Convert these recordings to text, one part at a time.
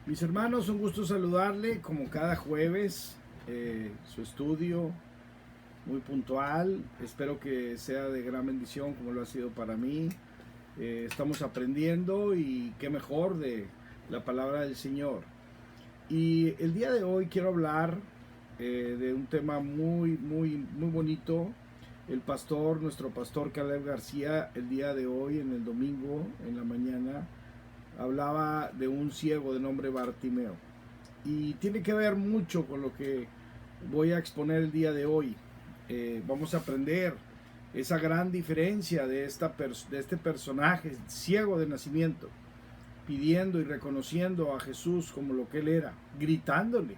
Mis hermanos, un gusto saludarle como cada jueves, su estudio muy puntual, espero que sea de gran bendición como lo ha sido para mí. Estamos aprendiendo y qué mejor de la palabra del Señor. Y el día de hoy quiero hablar de un tema muy bonito. Nuestro pastor Caleb García, el día de hoy, en el domingo, en la mañana, hablaba de un ciego de nombre Bartimeo. Y tiene que ver mucho con lo que voy a exponer el día de hoy. Vamos a aprender esa gran diferencia de este personaje ciego de nacimiento, pidiendo y reconociendo a Jesús como lo que él era, gritándole,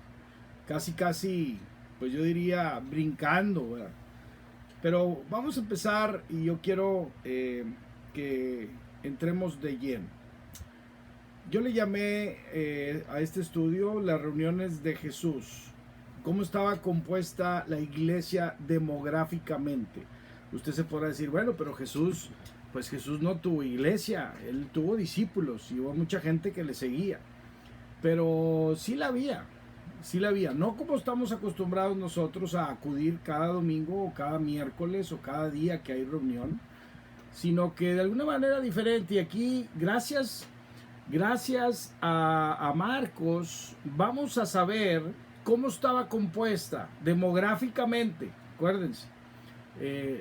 casi, pues yo diría, brincando, ¿verdad? Pero vamos a empezar y yo quiero que entremos de lleno. Yo le llamé a este estudio las reuniones de Jesús. ¿Cómo estaba compuesta la iglesia demográficamente? Usted se podrá decir, bueno, pero Jesús, pues Jesús no tuvo iglesia, él tuvo discípulos y hubo mucha gente que le seguía. Pero sí la había, sí la había. No como estamos acostumbrados nosotros a acudir cada domingo o cada miércoles o cada día que hay reunión, sino que de alguna manera diferente. Y aquí, gracias a Marcos, vamos a saber cómo estaba compuesta demográficamente. Acuérdense,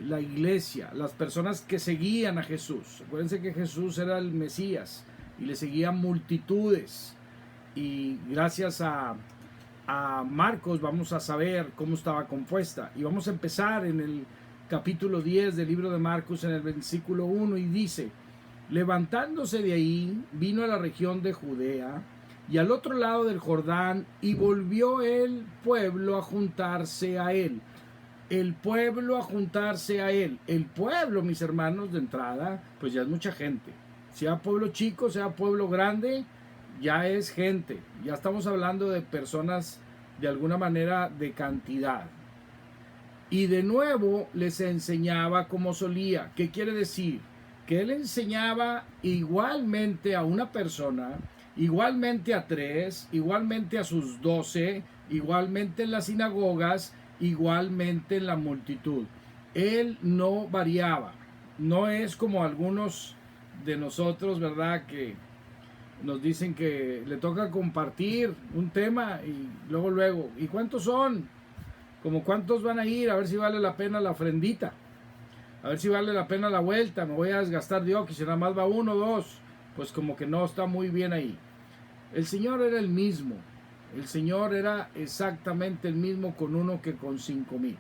la iglesia, las personas que seguían a Jesús. Acuérdense que Jesús era el Mesías y le seguían multitudes. Y gracias a Marcos vamos a saber cómo estaba compuesta. Y vamos a empezar en el capítulo 10 del libro de Marcos, en el versículo 1, y dice: levantándose de ahí, vino a la región de Judea y al otro lado del Jordán, y volvió el pueblo a juntarse a él. El pueblo a juntarse a él. El pueblo, mis hermanos, de entrada, pues ya es mucha gente. Sea pueblo chico, sea pueblo grande, ya es gente. Ya estamos hablando de personas de alguna manera de cantidad. Y de nuevo les enseñaba como solía. ¿Qué quiere decir? Que él enseñaba igualmente a una persona, igualmente a tres, igualmente a sus 12, igualmente en las sinagogas, igualmente en la multitud. Él no variaba. No es como algunos de nosotros, ¿verdad?, que nos dicen que le toca compartir un tema y luego, ¿y cuántos son? Como cuántos van a ir, a ver si vale la pena la ofrendita, a ver si vale la pena la vuelta, me voy a desgastar de que si nada más va uno o dos, pues como que no está muy bien ahí. El Señor era el mismo, el Señor era exactamente el mismo con uno que con 5,000.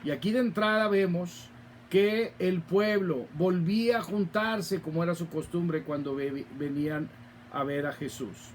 Y aquí de entrada vemos que el pueblo volvía a juntarse como era su costumbre cuando venían a ver a Jesús.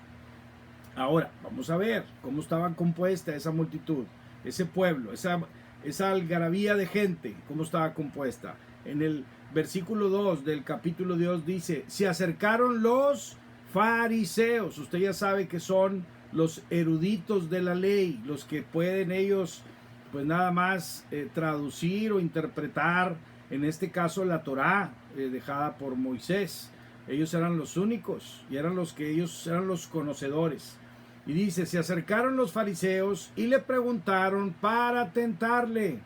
Ahora, vamos a ver cómo estaba compuesta esa multitud, ese pueblo, esa algarabía de gente, cómo estaba compuesta. En el versículo 2 del capítulo 2 dice: se acercaron los fariseos. Usted ya sabe que son los eruditos de la ley, los que pueden ellos pues nada más traducir o interpretar, en este caso la Torá dejada por Moisés. Ellos eran los únicos y ellos eran los conocedores. Y dice: se acercaron los fariseos y le preguntaron para tentarle.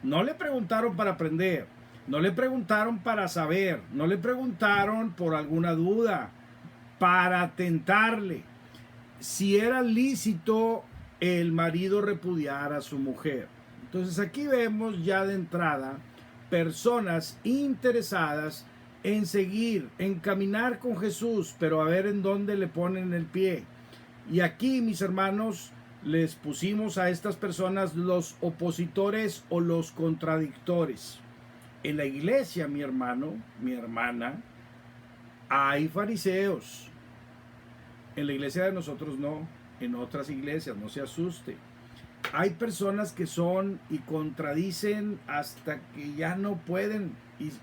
No le preguntaron para aprender, no le preguntaron para saber, no le preguntaron por alguna duda, para tentarle si era lícito el marido repudiar a su mujer. Entonces aquí vemos ya de entrada personas interesadas en seguir, en caminar con Jesús, pero a ver en dónde le ponen el pie. Y aquí, mis hermanos, les pusimos a estas personas los opositores o los contradictores. En la iglesia, mi hermano, mi hermana, hay fariseos. En la iglesia de nosotros no, en otras iglesias, no se asuste. Hay personas que son y contradicen hasta que ya no pueden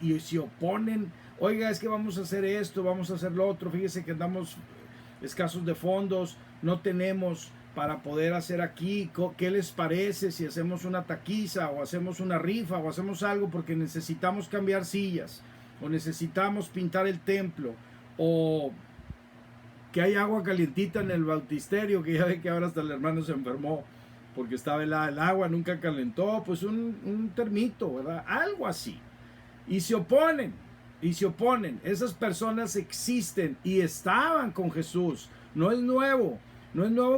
y se oponen. Oiga, es que vamos a hacer esto, vamos a hacer lo otro. Fíjese que andamos escasos de fondos, no tenemos para poder hacer aquí. ¿Qué les parece si hacemos una taquiza o hacemos una rifa o hacemos algo porque necesitamos cambiar sillas o necesitamos pintar el templo o que hay agua calientita en el bautisterio, que ya ve que ahora hasta el hermano se enfermó porque estaba helada el agua, nunca calentó, pues un termito, ¿verdad? Algo así. Y se oponen, Esas personas existen y estaban con Jesús. No es nuevo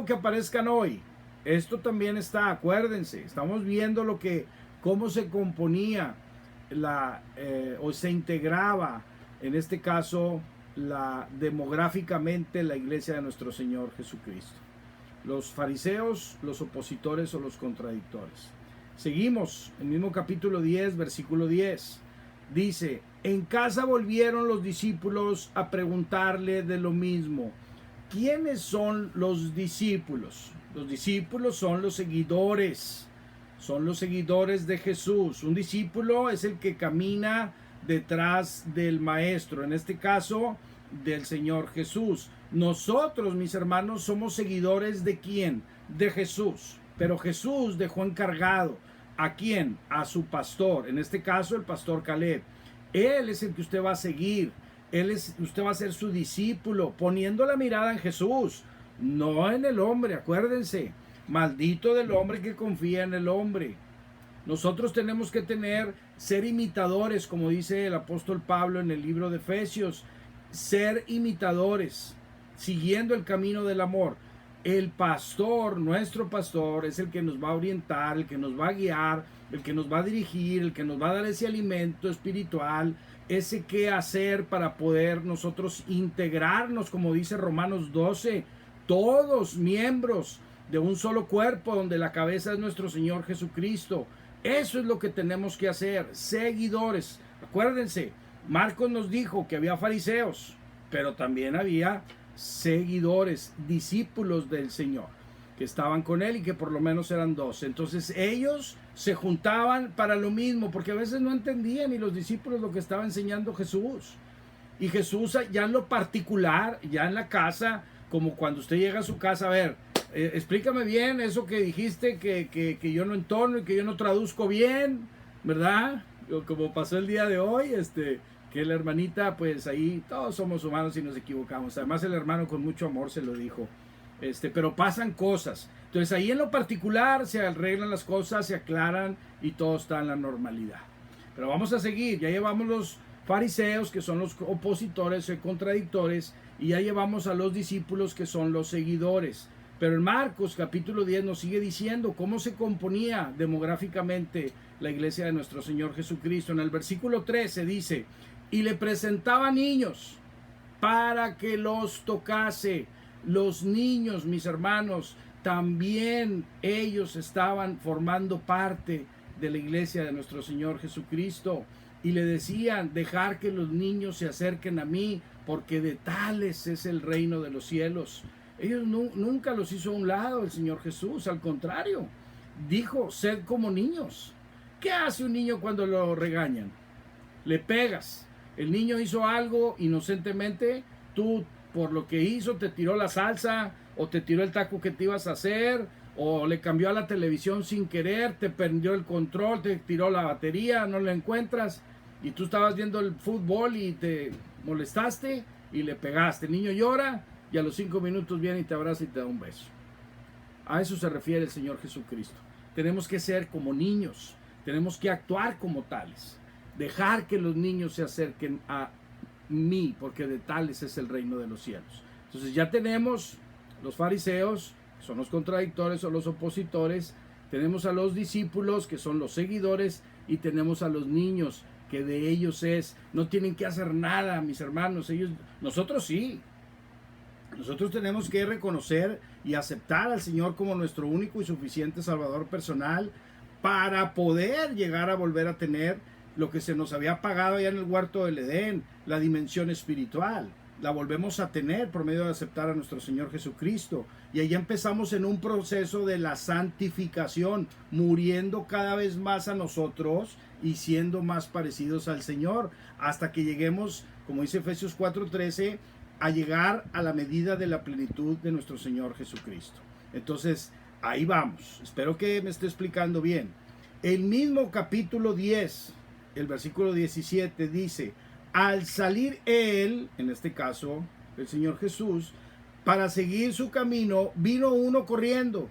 que aparezcan hoy. Esto también está, acuérdense, estamos viendo cómo se componía o se integraba, en este caso, demográficamente la iglesia de nuestro Señor Jesucristo. Los fariseos, los opositores o los contradictores. Seguimos, el mismo capítulo 10, versículo 10. Dice, en casa volvieron los discípulos a preguntarle de lo mismo. ¿Quiénes son los discípulos? Los discípulos son los seguidores de Jesús. Un discípulo es el que camina detrás del maestro, en este caso del Señor Jesús. Nosotros, mis hermanos, somos seguidores ¿de quién? De Jesús. Pero Jesús dejó encargado ¿a quién? A su pastor, en este caso el pastor Caleb. Él es el que usted va a seguir. Usted va a ser su discípulo, poniendo la mirada en Jesús, no en el hombre. Acuérdense, maldito del hombre que confía en el hombre. Nosotros tenemos que ser imitadores, como dice el apóstol Pablo en el libro de Efesios, ser imitadores, siguiendo el camino del amor. El pastor, nuestro pastor, es el que nos va a orientar, el que nos va a guiar, el que nos va a dirigir, el que nos va a dar ese alimento espiritual, ese qué hacer para poder nosotros integrarnos, como dice Romanos 12, todos miembros de un solo cuerpo, donde la cabeza es nuestro Señor Jesucristo. Eso es lo que tenemos que hacer, seguidores. Acuérdense, Marcos nos dijo que había fariseos, pero también había seguidores, discípulos del Señor, que estaban con él y que por lo menos eran 12. Entonces ellos se juntaban para lo mismo, porque a veces no entendían ni los discípulos lo que estaba enseñando Jesús. Y Jesús ya en lo particular, ya en la casa, como cuando usted llega a su casa, a ver, explícame bien eso que dijiste que yo no entono y que yo no traduzco bien, ¿verdad? Como pasó el día de hoy, que la hermanita, pues ahí todos somos humanos y nos equivocamos. Además el hermano con mucho amor se lo dijo. Pero pasan cosas. Entonces ahí en lo particular se arreglan las cosas, se aclaran y todo está en la normalidad. Pero vamos a seguir. Ya llevamos los fariseos, que son los opositores y contradictores, y ya llevamos a los discípulos, que son los seguidores. Pero en Marcos capítulo 10 nos sigue diciendo cómo se componía demográficamente la iglesia de nuestro Señor Jesucristo. En el versículo 13 dice, y le presentaba niños para que los tocase. Los niños, mis hermanos, también ellos estaban formando parte de la iglesia de nuestro Señor Jesucristo. Y le decían, dejar que los niños se acerquen a mí, porque de tales es el reino de los cielos. Ellos nunca los hizo a un lado el Señor Jesús, al contrario, dijo, sed como niños. ¿Qué hace un niño cuando lo regañan? Le pegas. El niño hizo algo inocentemente, tú por lo que hizo te tiró la salsa, o te tiró el taco que te ibas a hacer, o le cambió a la televisión sin querer, te perdió el control, te tiró la batería, no la encuentras, y tú estabas viendo el fútbol y te molestaste y le pegaste. El niño llora y a los 5 minutos viene y te abraza y te da un beso. A eso se refiere el Señor Jesucristo. Tenemos que ser como niños, tenemos que actuar como tales, dejar que los niños se acerquen a mí, porque de tales es el reino de los cielos. Entonces ya tenemos los fariseos, que son los contradictores o los opositores, tenemos a los discípulos, que son los seguidores, y tenemos a los niños, que de ellos no tienen que hacer nada, mis hermanos. Nosotros sí. Nosotros tenemos que reconocer y aceptar al Señor como nuestro único y suficiente Salvador personal, para poder llegar a volver a tener lo que se nos había pagado allá en el huerto del Edén, la dimensión espiritual. La volvemos a tener por medio de aceptar a nuestro Señor Jesucristo. Y ahí empezamos en un proceso de la santificación, muriendo cada vez más a nosotros y siendo más parecidos al Señor, hasta que lleguemos, como dice Efesios 4:13, a llegar a la medida de la plenitud de nuestro Señor Jesucristo. Entonces, ahí vamos. Espero que me esté explicando bien. El mismo capítulo 10, el versículo 17 dice, al salir él, en este caso el Señor Jesús, para seguir su camino, vino uno corriendo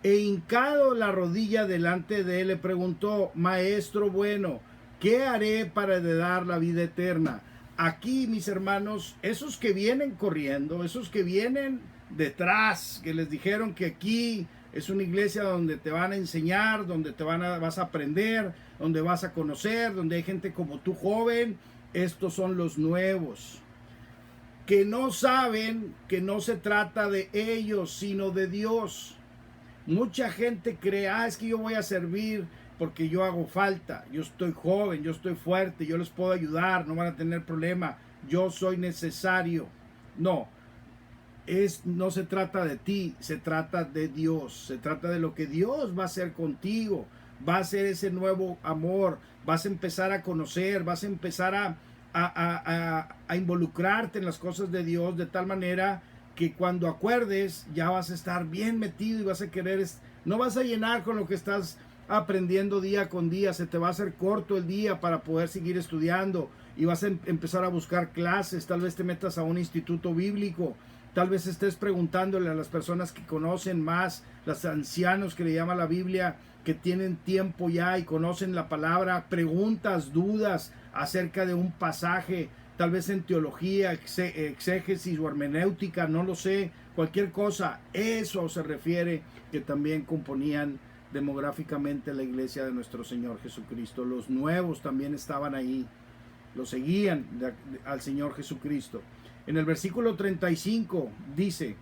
e hincado la rodilla delante de él le preguntó: Maestro bueno, ¿qué haré para heredar la vida eterna? Aquí, mis hermanos, esos que vienen corriendo, esos que vienen detrás, que les dijeron que aquí es una iglesia donde te van a enseñar, donde vas a aprender, donde vas a conocer, donde hay gente como tú joven, estos son los nuevos, que no saben que no se trata de ellos, sino de Dios. Mucha gente cree, es que yo voy a servir porque yo hago falta, yo estoy joven, yo estoy fuerte, yo les puedo ayudar, no van a tener problema, yo soy necesario. No, no se trata de ti, se trata de Dios, se trata de lo que Dios va a hacer contigo, va a ser ese nuevo amor, vas a empezar a conocer, vas a empezar a involucrarte en las cosas de Dios de tal manera que cuando acuerdes ya vas a estar bien metido y vas a querer, no vas a llenar con lo que estás aprendiendo día con día, se te va a hacer corto el día para poder seguir estudiando y vas a empezar a buscar clases, tal vez te metas a un instituto bíblico, tal vez estés preguntándole a las personas que conocen más, los ancianos que le llama la Biblia, que tienen tiempo ya y conocen la palabra, preguntas, dudas acerca de un pasaje, tal vez en teología, exégesis o hermenéutica, no lo sé, cualquier cosa, eso se refiere que también componían demográficamente la iglesia de nuestro Señor Jesucristo. Los nuevos también estaban ahí, lo seguían al Señor Jesucristo. En el versículo 35 dice: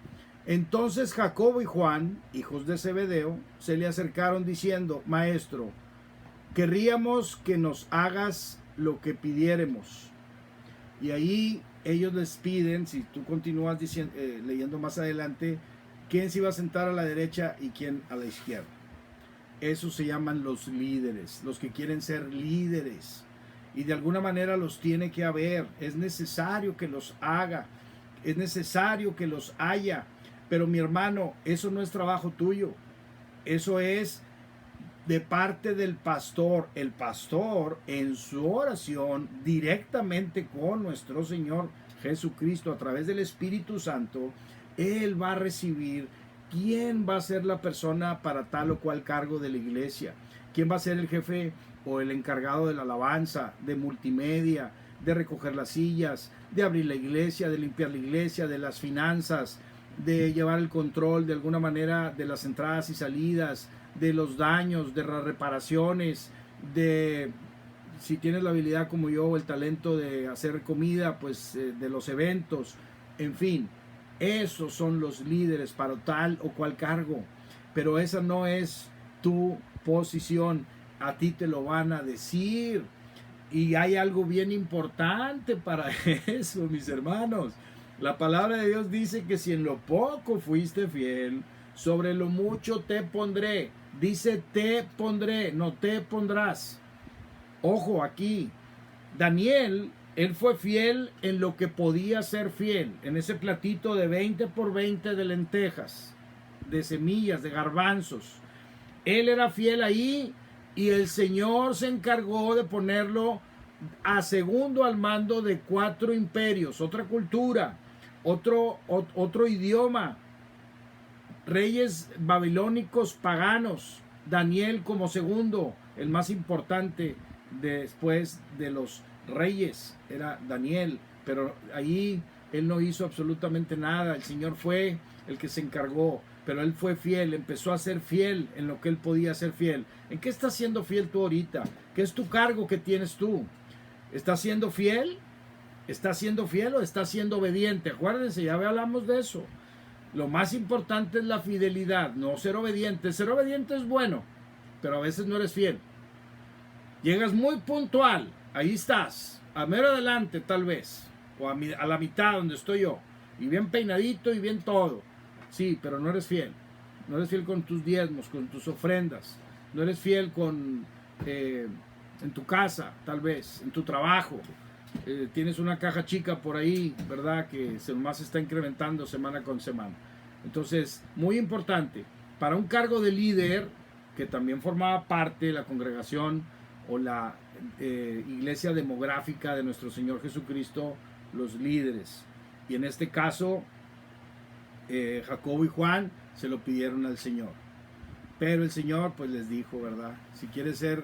entonces Jacobo y Juan, hijos de Zebedeo, se le acercaron diciendo: Maestro, querríamos que nos hagas lo que pidiéremos. Y ahí ellos les piden, si tú continúas leyendo más adelante, quién se iba a sentar a la derecha y quién a la izquierda. Esos se llaman los líderes, los que quieren ser líderes. Y de alguna manera los tiene que haber. Es necesario que los haga. Es necesario que los haya. Pero mi hermano, eso no es trabajo tuyo. Eso es de parte del pastor. El pastor en su oración directamente con nuestro Señor Jesucristo a través del Espíritu Santo, Él va a recibir quién va a ser la persona para tal o cual cargo de la iglesia. ¿Quién va a ser el jefe o el encargado de la alabanza, de multimedia, de recoger las sillas, de abrir la iglesia, de limpiar la iglesia, de las finanzas, de llevar el control de alguna manera de las entradas y salidas, de los daños, de las reparaciones, de si tienes la habilidad como yo, el talento de hacer comida, pues de los eventos, en fin, esos son los líderes para tal o cual cargo, pero esa no es tu posición, a ti te lo van a decir. Y hay algo bien importante para eso, mis hermanos. La palabra de Dios dice que si en lo poco fuiste fiel, sobre lo mucho te pondré. Dice te pondré, no te pondrás. Ojo aquí, Daniel, él fue fiel en lo que podía ser fiel, en ese platito de 20 por 20 de lentejas, de semillas, de garbanzos. Él era fiel ahí y el Señor se encargó de ponerlo a segundo al mando de 4 imperios, otra cultura, otro idioma, reyes babilónicos paganos. Daniel como segundo, el más importante después de los reyes, era Daniel, pero ahí él no hizo absolutamente nada, el Señor fue el que se encargó, pero él fue fiel, empezó a ser fiel en lo que él podía ser fiel. ¿En qué estás siendo fiel tú ahorita? ¿Qué es tu cargo que tienes tú? ¿Estás siendo fiel? ¿Estás siendo fiel o estás siendo obediente? Acuérdense, ya hablamos de eso. Lo más importante es la fidelidad, no ser obediente. Ser obediente es bueno, pero a veces no eres fiel. Llegas muy puntual, ahí estás, a mero adelante tal vez, o a la mitad donde estoy yo, y bien peinadito y bien todo. Sí, pero no eres fiel. No eres fiel con tus diezmos, con tus ofrendas. No eres fiel en tu casa, tal vez, en tu trabajo. Tienes una caja chica por ahí, ¿verdad? Que más está incrementando semana con semana. Entonces, muy importante, para un cargo de líder, que también formaba parte de la congregación o la iglesia demográfica de nuestro Señor Jesucristo, los líderes. Y en este caso, Jacobo y Juan se lo pidieron al Señor. Pero el Señor pues les dijo, ¿verdad? Si quieres ser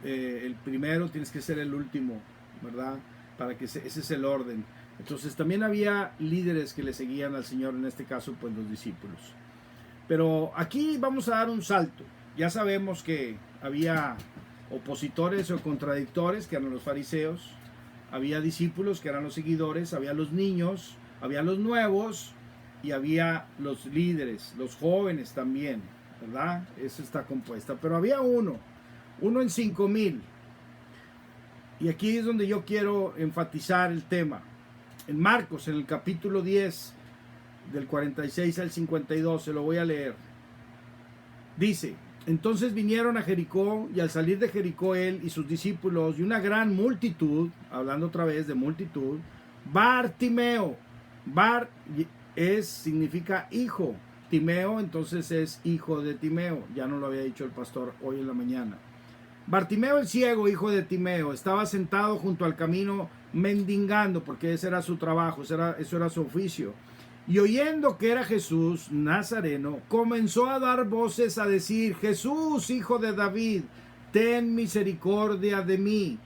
el primero, tienes que ser el último, ¿verdad? Para que ese es el orden. Entonces también había líderes que le seguían al Señor, en este caso pues los discípulos. Pero aquí vamos a dar un salto. Ya sabemos que había opositores o contradictores, que eran los fariseos, había discípulos, que eran los seguidores, había los niños, había los nuevos y había los líderes, los jóvenes también, ¿verdad? Eso está compuesta. Pero había uno en 5,000. Y aquí es donde yo quiero enfatizar el tema. En Marcos, en el capítulo 10, del 46 al 52, se lo voy a leer. Dice: entonces vinieron a Jericó, y al salir de Jericó él y sus discípulos y una gran multitud, hablando otra vez de multitud, Bartimeo, significa hijo, Timeo entonces es hijo de Timeo, ya no lo había dicho el pastor hoy en la mañana. Bartimeo el ciego, hijo de Timeo, estaba sentado junto al camino mendigando, porque ese era su trabajo, eso era su oficio. Y oyendo que era Jesús Nazareno, comenzó a dar voces a decir: Jesús, hijo de David, ten misericordia de mí.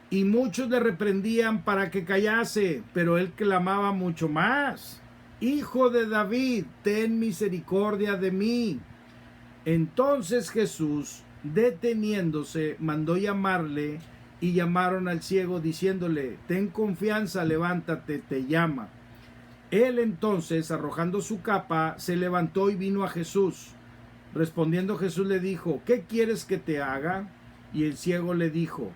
Y muchos le reprendían para que callase, pero él clamaba mucho más: Hijo de David, ten misericordia de mí. Entonces Jesús, deteniéndose, mandó llamarle, y llamaron al ciego diciéndole: ten confianza, levántate, te llama. Él entonces, arrojando su capa, se levantó y vino a Jesús. Respondiendo Jesús le dijo: ¿qué quieres que te haga? Y el ciego le dijo: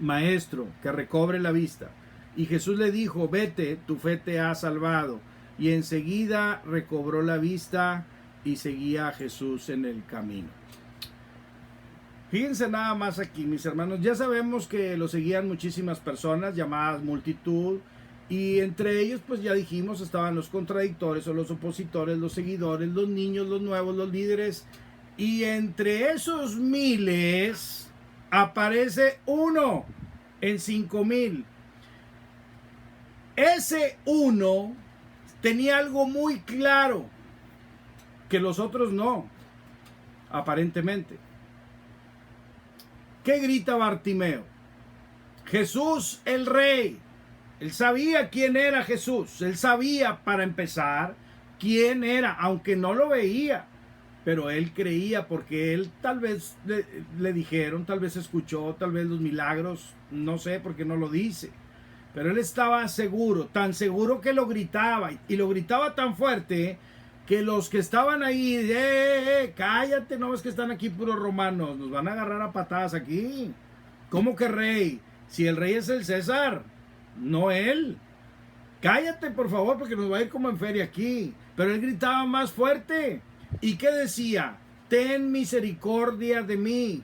Maestro, que recobre la vista. Y Jesús le dijo: vete, tu fe te ha salvado. Y enseguida recobró la vista y seguía a Jesús en el camino. Fíjense nada más aquí, mis hermanos. Ya sabemos que lo seguían muchísimas personas, llamadas multitud. Y entre ellos, pues ya dijimos, estaban los contradictores o los opositores, los seguidores, los niños, los nuevos, los líderes. Y entre esos miles aparece uno en 5,000. Ese uno tenía algo muy claro que los otros no, aparentemente. ¿Qué grita Bartimeo? Jesús el Rey. Él sabía quién era Jesús. Él sabía, para empezar, quién era, aunque no lo veía. Pero él creía, porque él tal vez le dijeron, tal vez escuchó, tal vez los milagros, no sé, porque no lo dice. Pero él estaba seguro, tan seguro que lo gritaba. Y lo gritaba tan fuerte que los que estaban ahí, cállate, no ves que están aquí puros romanos, nos van a agarrar a patadas aquí. ¿Cómo que rey? Si el rey es el César, no él. Cállate, por favor, porque nos va a ir como en feria aquí. Pero él gritaba más fuerte. ¿Y qué decía? Ten misericordia de mí.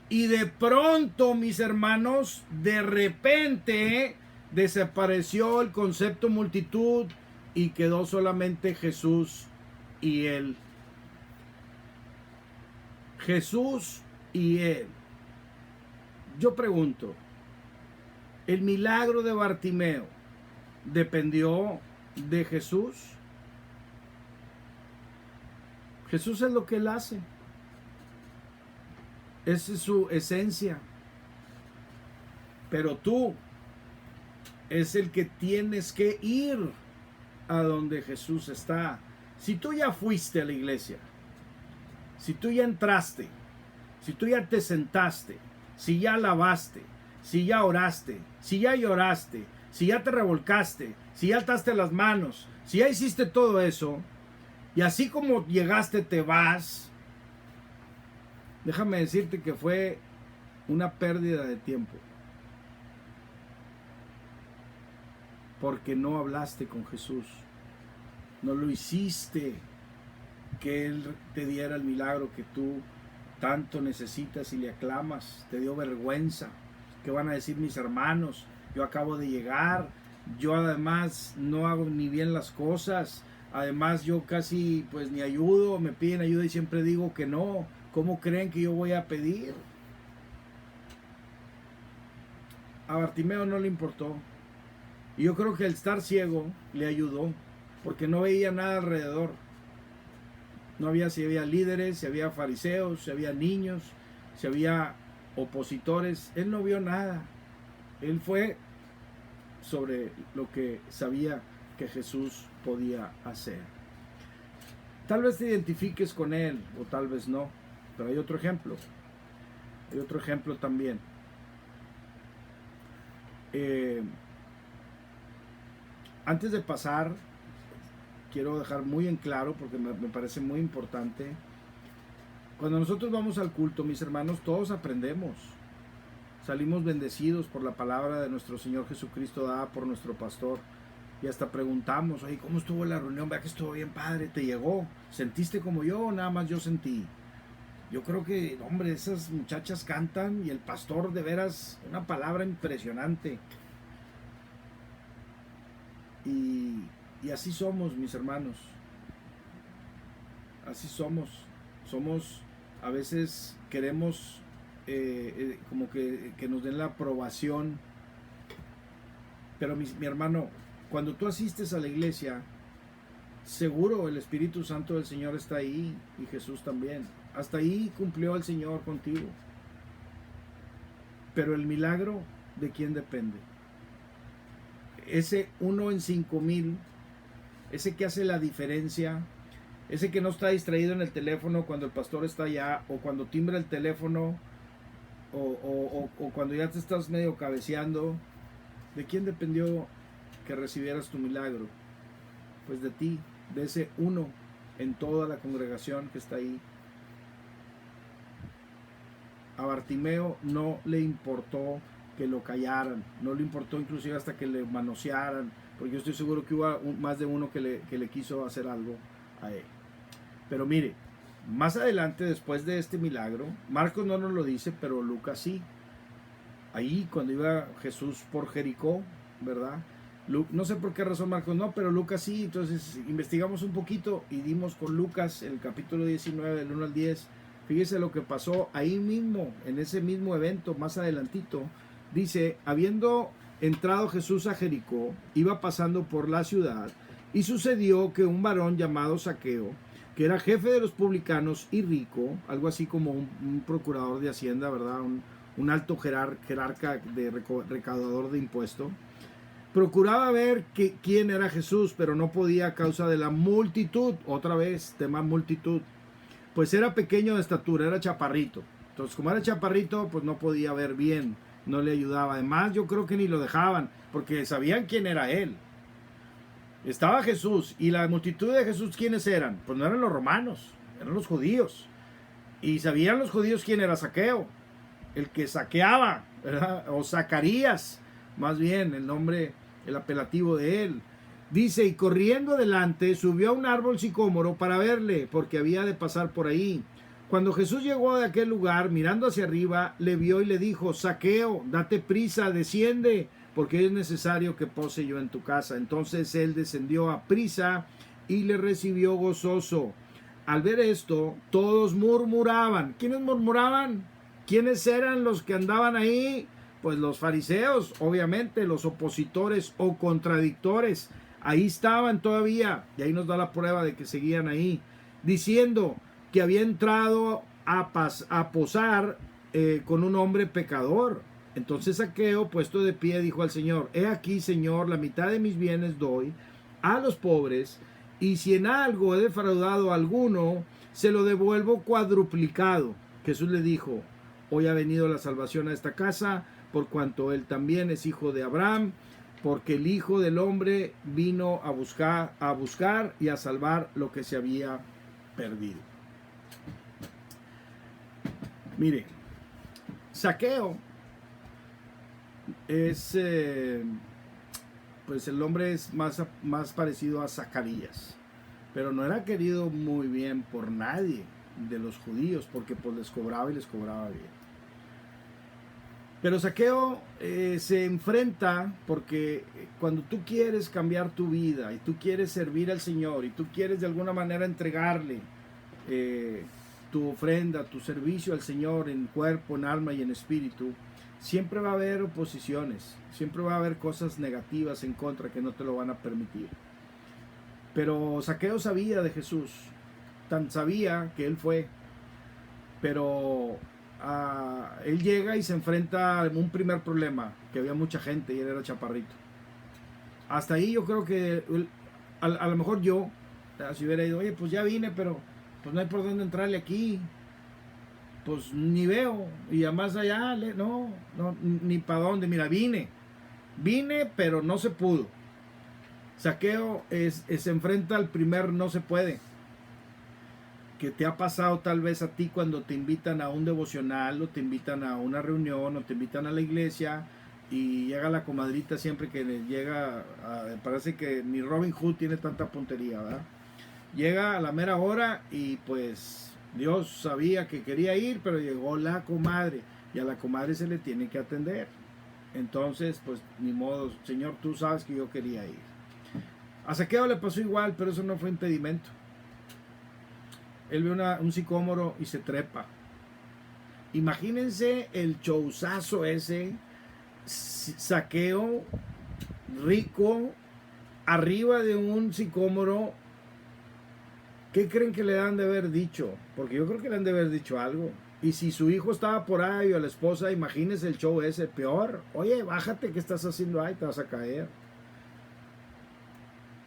Y de pronto, mis hermanos, de repente desapareció el concepto multitud y quedó solamente Jesús y él. Jesús y él. Yo pregunto, ¿el milagro de Bartimeo dependió de Jesús? Jesús es lo que él hace. Esa es su esencia. Pero tú es el que tienes que ir a donde Jesús está. Si tú ya fuiste a la iglesia, si tú ya entraste, si tú ya te sentaste, si ya alabaste, si ya oraste, si ya lloraste, si ya te revolcaste, si ya alzaste las manos, si ya hiciste todo eso, y así como llegaste te vas, déjame decirte que fue una pérdida de tiempo. Porque no hablaste con Jesús. No lo hiciste que Él te diera el milagro que tú tanto necesitas y le aclamas. Te dio vergüenza. ¿Qué van a decir mis hermanos? Yo acabo de llegar. Yo además no hago ni bien las cosas. Además yo casi pues ni ayudo. Me piden ayuda y siempre digo que no. ¿Cómo creen que yo voy a pedir? A Bartimeo no le importó. Y yo creo que el estar ciego le ayudó. porque no veía nada alrededor. No había si había líderes, si había fariseos, si había niños, si había opositores. Él no vio nada. Él fue sobre lo que sabía que Jesús podía hacer. Tal vez te identifiques con él o tal vez no, pero hay otro ejemplo. Hay otro ejemplo también. Antes de pasar, quiero dejar muy en claro, porque me parece muy importante, cuando nosotros vamos al culto, mis hermanos, todos aprendemos. Salimos bendecidos por la palabra de nuestro Señor Jesucristo dada por nuestro pastor. Y hasta preguntamos, oye, ¿cómo estuvo la reunión? Vea que estuvo bien padre, ¿te llegó? ¿Sentiste como yo o nada más yo sentí? Yo creo que, hombre, esas muchachas cantan y el pastor de veras, una palabra impresionante. Y así somos, mis hermanos. Así somos. Somos, a veces queremos como que nos den la aprobación. Pero mi hermano, cuando tú asistes a la iglesia, seguro el Espíritu Santo del Señor está ahí y Jesús también. Hasta ahí cumplió el Señor contigo. Pero el milagro, ¿de quién depende? Ese 1 en 5,000, ese que hace la diferencia, ese que no está distraído en el teléfono cuando el pastor está allá, o cuando timbra el teléfono, o cuando ya te estás medio cabeceando. ¿De quién dependió que recibieras tu milagro? Pues de ti, de ese uno en toda la congregación que está ahí. A Bartimeo no le importó que lo callaran, no le importó inclusive hasta que le manosearan, porque yo estoy seguro que hubo más de uno que le quiso hacer algo a él. Pero mire, más adelante, después de este milagro, Marcos no nos lo dice, pero Lucas sí. Ahí cuando iba Jesús por Jericó, ¿verdad? No sé por qué razón Marcos no, pero Lucas sí. Entonces investigamos un poquito y dimos con Lucas el capítulo 19, del 1 al 10. Fíjese lo que pasó ahí mismo, en ese mismo evento, más adelantito. Dice, habiendo entrado Jesús a Jericó, iba pasando por la ciudad, y sucedió que un varón llamado Zaqueo, que era jefe de los publicanos y rico, algo así como un procurador de Hacienda, ¿verdad? Un alto jerarca de recaudador de impuestos, procuraba ver quién era Jesús, pero no podía a causa de la multitud. Otra vez, tema multitud. Pues era pequeño de estatura, era chaparrito. Entonces, como era chaparrito, pues no podía ver bien, no le ayudaba. Además, yo creo que ni lo dejaban, porque sabían quién era él. Estaba Jesús, y la multitud de Jesús, ¿quiénes eran? Pues no eran los romanos, eran los judíos. Y sabían los judíos quién era Zaqueo, el que saqueaba, ¿verdad? O Zacarías, más bien el nombre, el apelativo de él. Dice, y corriendo adelante subió a un árbol sicómoro para verle, porque había de pasar por ahí. Cuando Jesús llegó de aquel lugar, mirando hacia arriba, le vio y le dijo, Zaqueo, date prisa, desciende, porque es necesario que pose yo en tu casa. Entonces él descendió a prisa y le recibió gozoso. Al ver esto, todos murmuraban. ¿Quiénes murmuraban? ¿Quiénes eran los que andaban ahí? Pues los fariseos, obviamente, los opositores o contradictores. Ahí estaban todavía, y ahí nos da la prueba de que seguían ahí, diciendo que había entrado a posar con un hombre pecador. Entonces Zaqueo, puesto de pie, dijo al Señor, he aquí, Señor, la mitad de mis bienes doy a los pobres, y si en algo he defraudado a alguno, se lo devuelvo cuadruplicado. Jesús le dijo, hoy ha venido la salvación a esta casa, por cuanto él también es hijo de Abraham, porque el Hijo del Hombre vino a buscar y a salvar lo que se había perdido. Mire, Zaqueo es, pues el nombre es más parecido a Zacarías, pero no era querido muy bien por nadie de los judíos, porque pues les cobraba y les cobraba bien. Pero Zaqueo se enfrenta porque cuando tú quieres cambiar tu vida y tú quieres servir al Señor y tú quieres de alguna manera entregarle tu ofrenda, tu servicio al Señor en cuerpo, en alma y en espíritu, siempre va a haber oposiciones, siempre va a haber cosas negativas en contra que no te lo van a permitir. Pero Zaqueo sabía de Jesús, tan sabía que él fue, pero él llega y se enfrenta a un primer problema, que había mucha gente y él era chaparrito. Hasta ahí yo creo que a lo mejor yo, si hubiera ido, oye, pues ya vine, pero pues no hay por dónde entrarle aquí, pues ni veo, y además allá, no, ni para dónde, mira, vine, pero no se pudo. Zaqueo se enfrenta al primer no se puede, que te ha pasado tal vez a ti cuando te invitan a un devocional o te invitan a una reunión o te invitan a la iglesia y llega la comadrita siempre que llega, parece que ni Robin Hood tiene tanta puntería, ¿verdad? Llega a la mera hora y pues Dios sabía que quería ir, pero llegó la comadre y a la comadre se le tiene que atender. Entonces, pues ni modo, Señor, tú sabes que yo quería ir. A Zaqueo le pasó igual, pero eso no fue impedimento. Él ve un sicómoro y se trepa. Imagínense el showzazo ese, Zaqueo, rico, arriba de un sicómoro. ¿Qué creen que le han de haber dicho? Porque yo creo que le han de haber dicho algo. Y si su hijo estaba por ahí o la esposa, imagínense el show ese, peor. Oye, bájate, ¿qué estás haciendo ahí? Te vas a caer.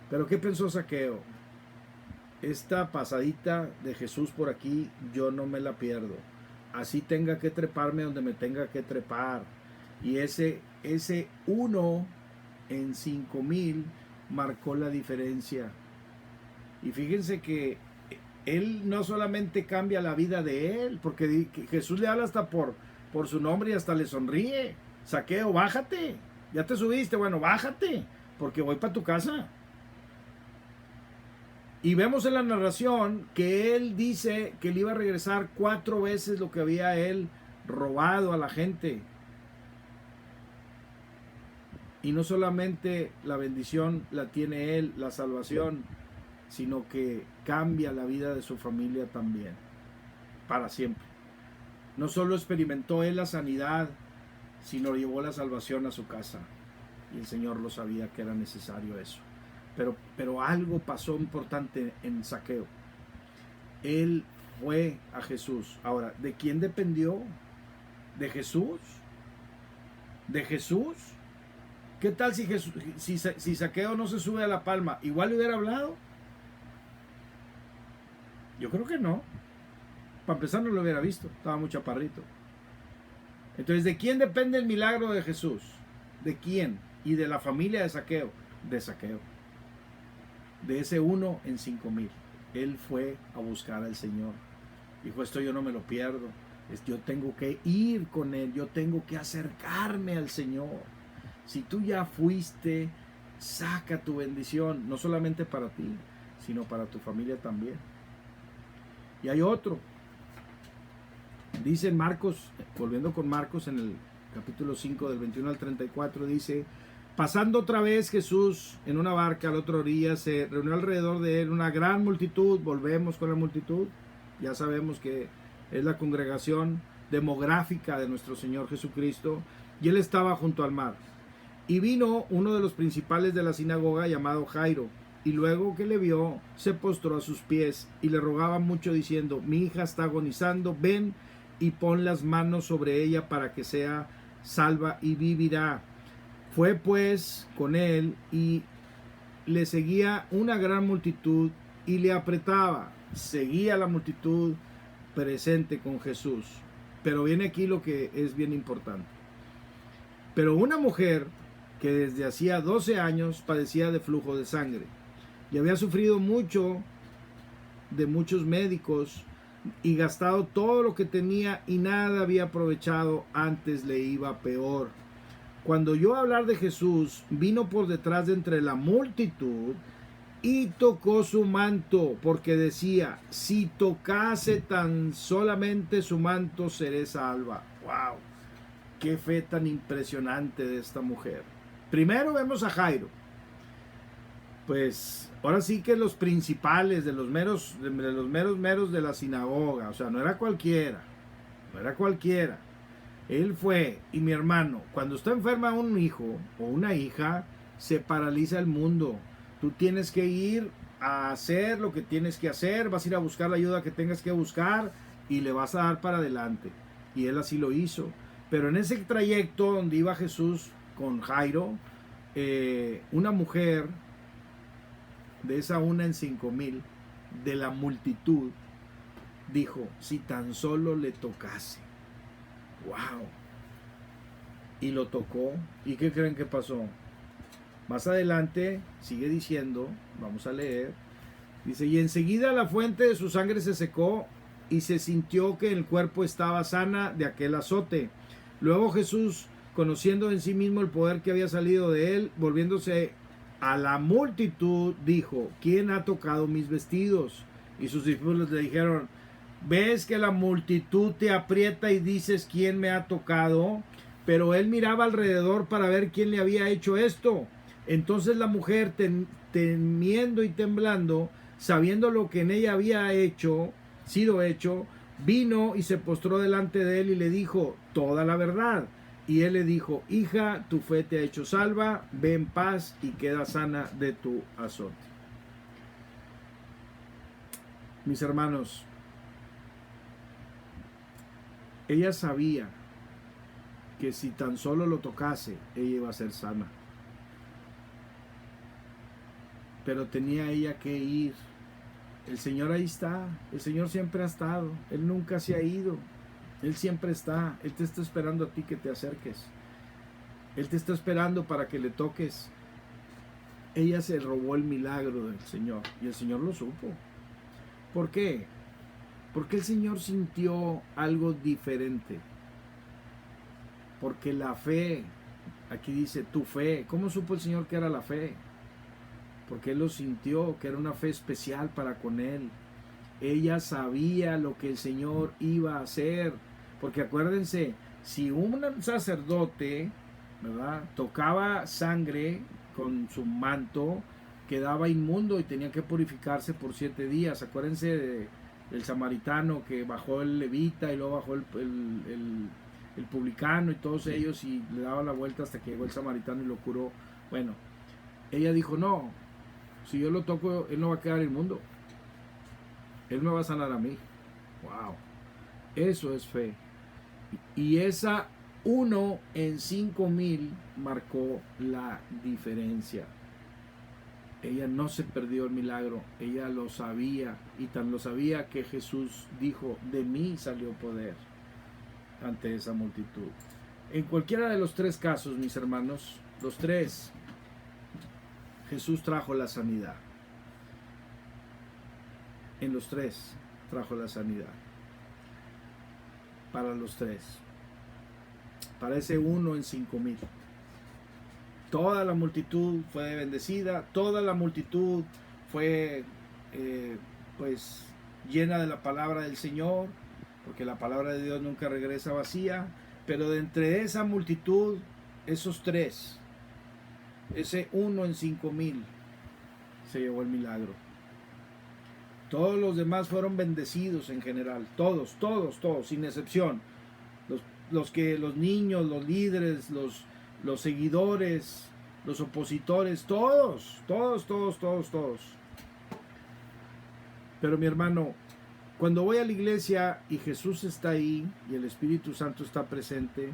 Pero ¿qué pensó Zaqueo? Esta pasadita de Jesús por aquí, yo no me la pierdo. Así tenga que treparme donde me tenga que trepar. Y ese 1 en 5,000 marcó la diferencia. Y fíjense que él no solamente cambia la vida de él, porque Jesús le habla hasta por su nombre y hasta le sonríe. Zaqueo, bájate. Ya te subiste, bueno, bájate, porque voy para tu casa. Y vemos en la narración que él dice que le iba a regresar 4 veces lo que había él robado a la gente. Y no solamente la bendición la tiene él, la salvación, sino que cambia la vida de su familia también, para siempre. No solo experimentó él la sanidad, sino llevó la salvación a su casa. Y el Señor lo sabía que era necesario eso. Pero algo pasó importante en Zaqueo. Él fue a Jesús. Ahora, ¿de quién dependió? ¿De Jesús? ¿De Jesús? ¿Qué tal si Zaqueo no se sube a la palma? ¿Igual le hubiera hablado? Yo creo que no. Para empezar no lo hubiera visto. Estaba muy chaparrito. Entonces, ¿de quién depende el milagro de Jesús? ¿De quién? Y de la familia de Zaqueo. De Zaqueo. De ese 1 en 5,000. Él fue a buscar al Señor. Dijo, esto yo no me lo pierdo. Yo tengo que ir con Él. Yo tengo que acercarme al Señor. Si tú ya fuiste, saca tu bendición. No solamente para ti, sino para tu familia también. Y hay otro. Dice en Marcos, volviendo con Marcos en el capítulo 5 del 21 al 34, dice... Pasando otra vez Jesús en una barca a la otra orilla, se reunió alrededor de él una gran multitud. Volvemos con la multitud. Ya sabemos que es la congregación demográfica de nuestro Señor Jesucristo. Y él estaba junto al mar. Y vino uno de los principales de la sinagoga llamado Jairo. Y luego que le vio, se postró a sus pies y le rogaba mucho diciendo, mi hija está agonizando, ven y pon las manos sobre ella para que sea salva y vivirá. Fue pues con él y le seguía una gran multitud y le apretaba. Seguía la multitud presente con Jesús. Pero viene aquí lo que es bien importante. Pero una mujer que desde hacía 12 años padecía de flujo de sangre y había sufrido mucho de muchos médicos y gastado todo lo que tenía y nada había aprovechado, antes le iba peor. Cuando oyó hablar de Jesús, vino por detrás de entre la multitud y tocó su manto, porque decía, si tocase tan solamente su manto, seré salva. ¡Wow! ¡Qué fe tan impresionante de esta mujer! Primero vemos a Jairo. Pues ahora sí que los principales, de los meros de la sinagoga. O sea, no era cualquiera. No era cualquiera. Él fue, y mi hermano, cuando está enferma un hijo o una hija, se paraliza el mundo. Tú tienes que ir a hacer lo que tienes que hacer, vas a ir a buscar la ayuda que tengas que buscar y le vas a dar para adelante. Y él así lo hizo. Pero en ese trayecto donde iba Jesús con Jairo, una mujer de esa 1 en 5,000 de la multitud dijo, si tan solo le tocase. ¡Wow! Y lo tocó. ¿Y qué creen que pasó? Más adelante sigue diciendo, vamos a leer, dice, y enseguida la fuente de su sangre se secó y se sintió que el cuerpo estaba sana de aquel azote. Luego Jesús, conociendo en sí mismo el poder que había salido de él, volviéndose a la multitud, dijo, ¿quién ha tocado mis vestidos? Y sus discípulos le dijeron, ¿ves que la multitud te aprieta y dices, ¿quién me ha tocado? Pero él miraba alrededor para ver quién le había hecho esto. Entonces la mujer, temiendo y temblando, sabiendo lo que en ella había sido hecho, vino y se postró delante de él y le dijo toda la verdad. Y él le dijo, hija, tu fe te ha hecho salva, ve en paz y queda sana de tu azote. Mis hermanos, ella sabía que si tan solo lo tocase, ella iba a ser sana. Pero tenía ella que ir. El Señor ahí está. El Señor siempre ha estado. Él nunca se ha ido. Él siempre está. Él te está esperando a ti que te acerques. Él te está esperando para que le toques. Ella se robó el milagro del Señor. Y el Señor lo supo. ¿Por qué? Porque el Señor sintió algo diferente. Porque la fe, aquí dice tu fe. ¿Cómo supo el Señor que era la fe? Porque él lo sintió, que era una fe especial para con él. Ella sabía lo que el Señor iba a hacer. Porque acuérdense, si un sacerdote, ¿verdad?, tocaba sangre con su manto, quedaba inmundo y tenía que purificarse por 7 días. Acuérdense del samaritano que bajó el levita y luego bajó el publicano y todos ellos, y le daba la vuelta hasta que llegó el samaritano y lo curó. Bueno, ella dijo, no, si yo lo toco, él no va a quedar inmundo. Él me va a sanar a mí. Wow. Eso es fe. Y esa 1 en 5,000 marcó la diferencia. Ella no se perdió el milagro. Ella lo sabía. Y tan lo sabía que Jesús dijo, de mí salió poder ante esa multitud. En cualquiera de los 3 casos, mis hermanos, los 3, Jesús trajo la sanidad. En los 3 trajo la sanidad. Para los 3. Para ese 1 en 5,000. Toda la multitud fue bendecida. Toda la multitud fue pues llena de la palabra del Señor. Porque la palabra de Dios nunca regresa vacía. Pero de entre esa multitud, esos 3, ese 1 en 5,000 se llevó el milagro. Todos los demás fueron bendecidos en general. Todos, sin excepción. Los niños, los líderes, los seguidores, los opositores, todos. Pero mi hermano, cuando voy a la iglesia y Jesús está ahí y el Espíritu Santo está presente,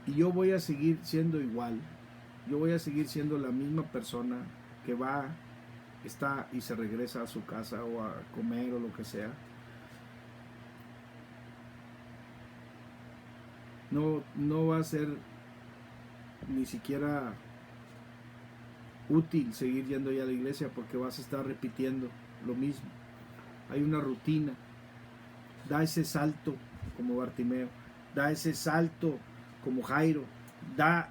y yo voy a seguir siendo igual, yo voy a seguir siendo la misma persona que va, está y se regresa a su casa o a comer o lo que sea. No va a ser ni siquiera útil seguir yendo ya a la iglesia, porque vas a estar repitiendo lo mismo. Hay una rutina. Da ese salto como Bartimeo, da ese salto como Jairo,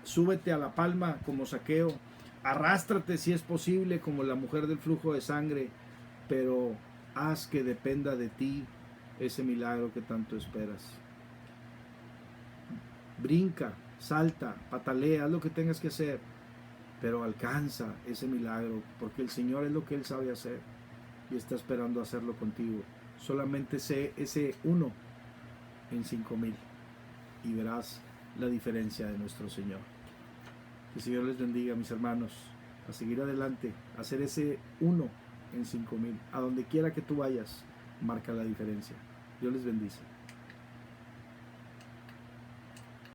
súbete a la palma como Zaqueo, arrástrate si es posible como la mujer del flujo de sangre, pero haz que dependa de ti ese milagro que tanto esperas. Brinca, salta, patalea, haz lo que tengas que hacer, pero alcanza ese milagro, porque el Señor es lo que Él sabe hacer y está esperando hacerlo contigo. Solamente sé ese 1 en 5,000 y verás la diferencia de nuestro Señor. Que el Señor les bendiga, mis hermanos. a seguir adelante, a hacer ese 1 en 5,000. A donde quiera que tú vayas, marca la diferencia. Dios les bendice.